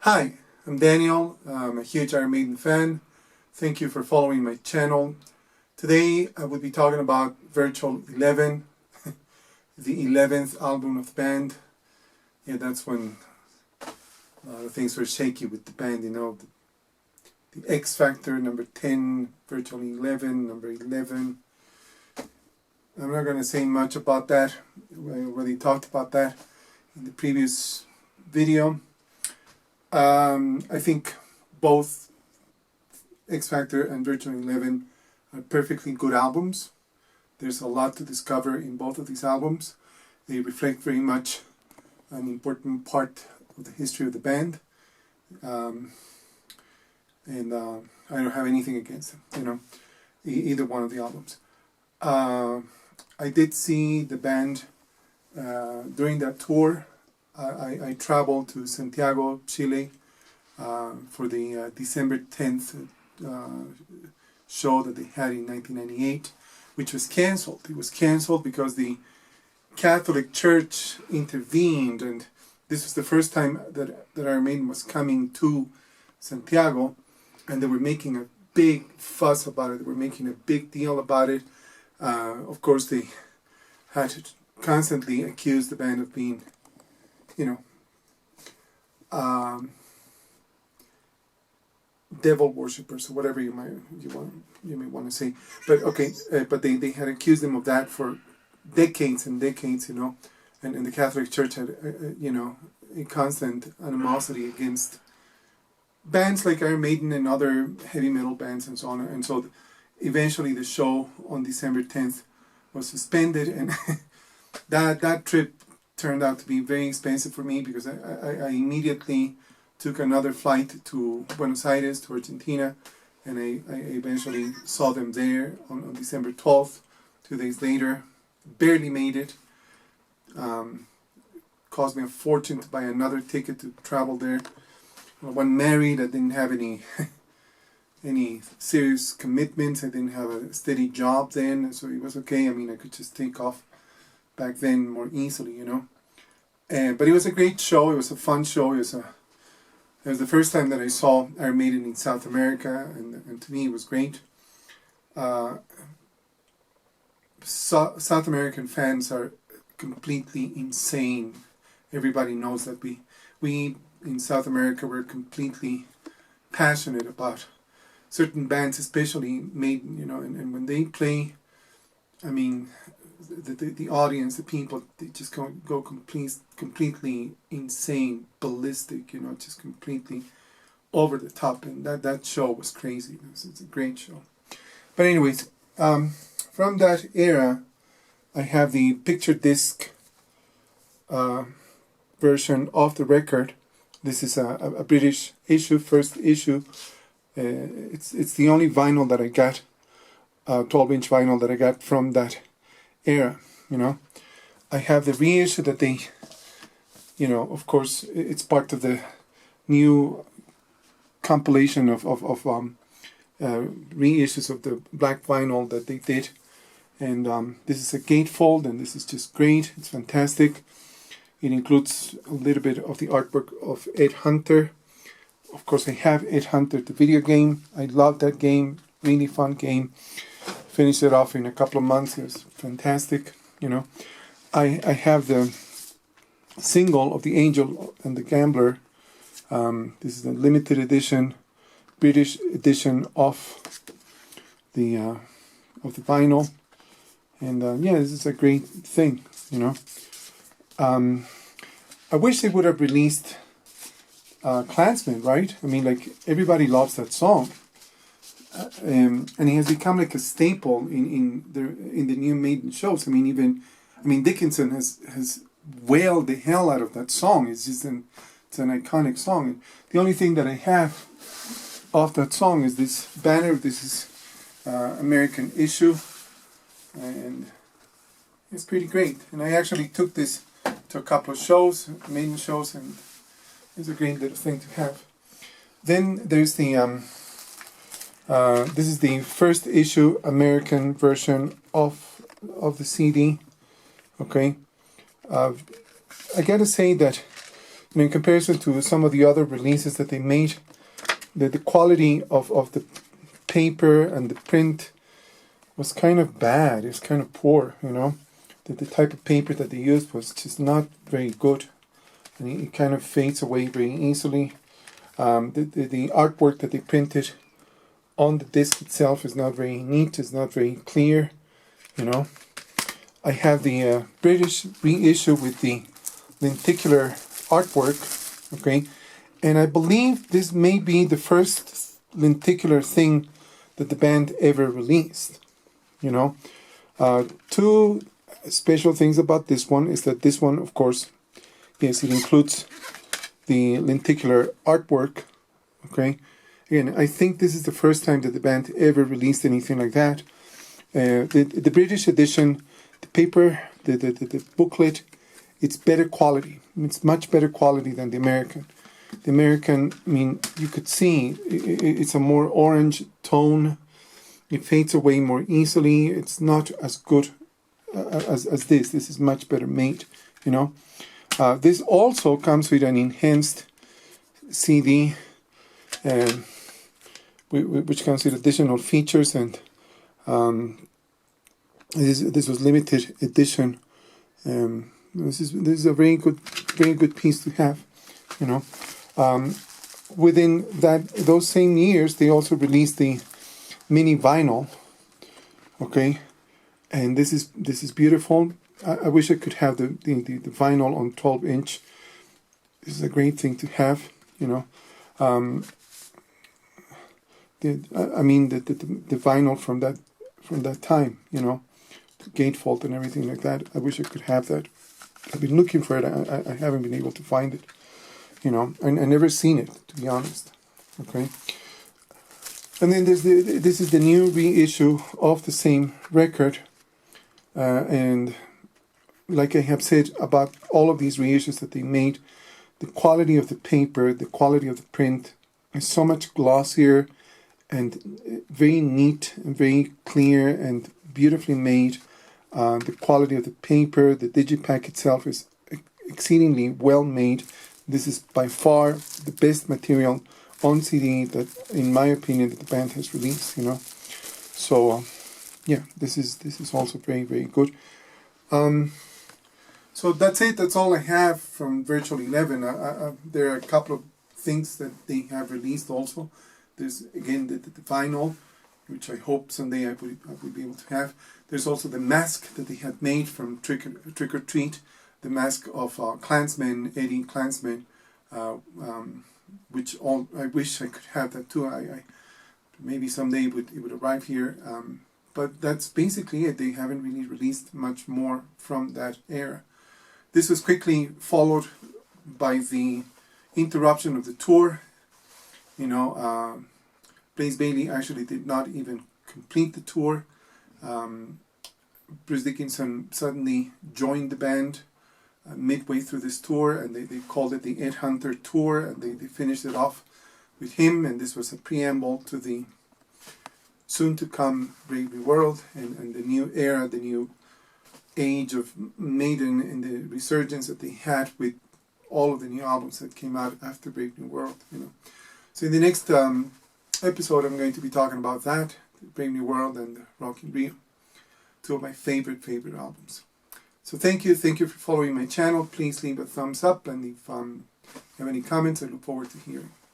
Hi, I'm Daniel. I'm a huge Iron Maiden fan. Thank you for following my channel. Today I will be talking about Virtual 11, the 11th album of the band. Yeah, that's when a lot of things were shaky with the band, the X Factor, number 10, Virtual 11, number 11. I'm not going to say much about that. I already talked about that in the previous video. I think both X Factor and Virtual 11 are perfectly good albums. There's a lot to discover in both of these albums. They reflect very much an important part of the history of the band. And I don't have anything against them, either one of the albums. I did see the band during that tour. I traveled to Santiago, Chile, for the December 10th show that they had in 1998, which was cancelled. It was cancelled because the Catholic Church intervened, and this was the first time that Iron Maiden was coming to Santiago, and they were making a big fuss about it. They were making a big deal about it. Of course, they had to constantly accuse the band of being devil worshippers, or whatever you may want to say. But okay, but they had accused them of that for decades and decades, and the Catholic Church had a constant animosity against bands like Iron Maiden and other heavy metal bands and so on. And so eventually the show on December 10th was suspended, and that trip turned out to be very expensive for me, because I immediately took another flight to Buenos Aires, to Argentina, and I eventually saw them there on December 12th, 2 days later. Barely made it. Cost me a fortune to buy another ticket to travel there. When married, I didn't have any serious commitments. I didn't have a steady job then, so it was okay. I mean, I could just take off back then more easily, but it was a great show. It was a fun show. It was the first time that I saw Iron Maiden in South America, and to me it was great. South American fans are completely insane. Everybody knows that we in South America were completely passionate about certain bands, especially Maiden, and when they play, I mean, the audience, the people, they just go completely insane, ballistic, just completely over the top, and that show was crazy. It's a great show. But anyways, from that era, I have the picture disc version of the record. This is a British issue, first issue. It's the only vinyl that I got, 12-inch vinyl that I got from that era. I have the reissue that they, of course, it's part of the new compilation of reissues of the black vinyl that they did. And this is a gatefold, and this is just great. It's fantastic. It includes a little bit of the artwork of Ed Hunter. Of course, I have Ed Hunter, the video game. I love that game. Really fun game. Finished it off in a couple of months. It was fantastic. I have the single of The Angel and the Gambler. This is a limited edition, British edition of the vinyl. And this is a great thing. I wish they would have released Klansman, right? I mean, like, everybody loves that song. And it has become like a staple in the new Maiden shows. I mean, Dickinson has wailed the hell out of that song. It's an iconic song. And the only thing that I have of that song is this banner. This is American issue, and it's pretty great. And I actually took this to a couple of shows, Maiden shows, and it's a great little thing to have. Then there's the this is the first issue American version of the CD. Okay, I gotta say that in comparison to some of the other releases that they made, the quality of the paper and the print was kind of bad. It's kind of poor, you know. The type of paper that they used was just not very good, and it kind of fades away very easily. The artwork that they printed on the disc itself is not very neat. It's not very clear, you know. I have the British reissue with the lenticular artwork, okay, and I believe this may be the first lenticular thing that the band ever released, you know. Two special things about this one is that this one, of course, yes, it includes the lenticular artwork, okay. Again, I think this is the first time that the band ever released anything like that. The British edition, the paper, the booklet, it's better quality. It's much better quality than the American. The American, I mean, you could see it's a more orange tone. It fades away more easily. It's not as good as this. This is much better made, you know. This also comes with an enhanced CD, which comes with additional features, and this was limited edition. This is a very good piece to have, you know. Within those same years, they also released the mini vinyl, okay, and this is beautiful. I wish I could have the vinyl on 12-inch. This is a great thing to have, you know. I mean the vinyl from that time, you know, the gatefold and everything like that. I wish I could have that. I've been looking for it. I haven't been able to find it, you know, and I never seen it, to be honest. Okay. And then this is the new reissue of the same record, and like I have said about all of these reissues that they made, the quality of the paper, the quality of the print is so much glossier and very neat and very clear and beautifully made. The quality of the paper, the digipack itself is exceedingly well made. This is by far the best material on CD that, in my opinion, that the band has released, you know. So, yeah, this is also very, very good. So that's it. That's all I have from Virtual 11. There are a couple of things that they have released also. There's, again, the vinyl, which I hope someday I will be able to have. There's also the mask that they had made from Trick or Treat, the mask of Klansman, Eddie Klansman, which I wish I could have that too. Maybe someday it would arrive here. But that's basically it. They haven't really released much more from that era. This was quickly followed by the interruption of the tour. You know, Blaze Bayley actually did not even complete the tour. Bruce Dickinson suddenly joined the band midway through this tour, and they called it the Ed Hunter Tour, and they finished it off with him, and this was a preamble to the soon-to-come Brave New World and the new era, the new age of Maiden, and the resurgence that they had with all of the new albums that came out after Brave New World, you know. So in the next episode, I'm going to be talking about that, Brave New World and Rock in Rio, two of my favorite albums. So thank you for following my channel. Please leave a thumbs up, and if you have any comments, I look forward to hearing.